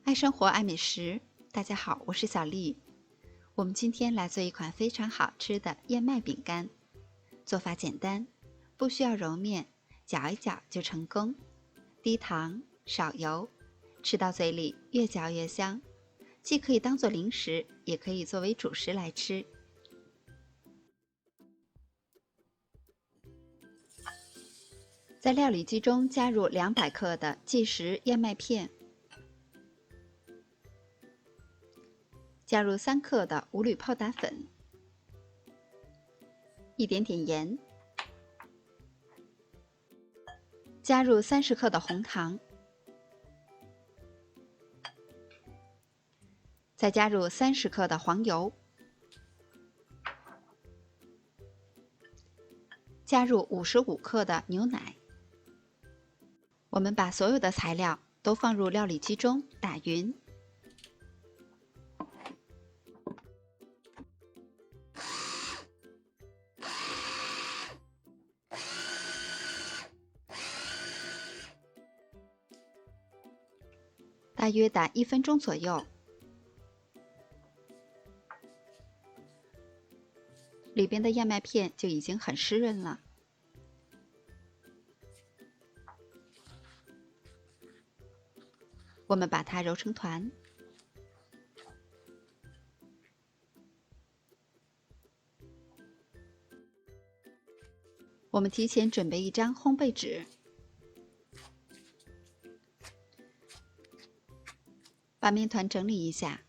爱生活，爱美食。大家好，我是小丽。我们今天来做一款非常好吃的燕麦饼干。做法简单，不需要揉面，搅一搅就成功。低糖，少油，吃到嘴里越嚼越香。既可以当做零食，也可以作为主食来吃。在料理机中加入200克的即食燕麦片，加入3克的无铝泡打粉，一点点盐，加入30克的红糖，再加入30克的黄油，加入55克的牛奶。我们把所有的材料都放入料理机中打匀。大约打1分钟左右，里边的燕麦片就已经很湿润了。我们把它揉成团，我们提前准备一张烘焙纸，把面团整理一下，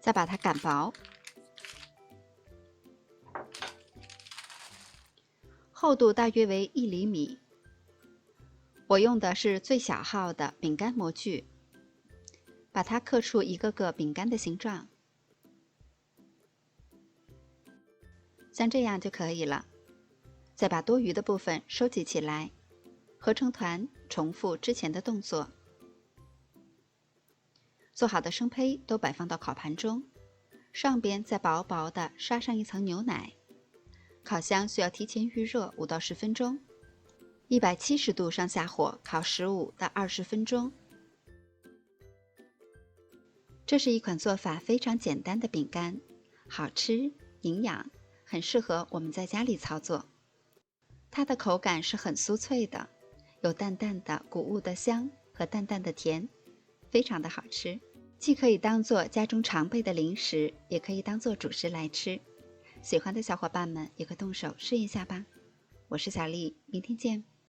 再把它擀薄，厚度大约为1厘米。我用的是最小号的饼干模具，把它刻出一个个饼干的形状，像这样就可以了。再把多余的部分收集起来，合成团，重复之前的动作。做好的生胚都摆放到烤盘中，上边再薄薄的刷上一层牛奶。烤箱需要提前预热5到10分钟，170度上下火烤15到20分钟。这是一款做法非常简单的饼干，好吃、营养，很适合我们在家里操作。它的口感是很酥脆的，有淡淡的谷物的香和淡淡的甜，非常的好吃。既可以当做家中常备的零食，也可以当做主食来吃。喜欢的小伙伴们也可动手试一下吧。我是小丽，明天见。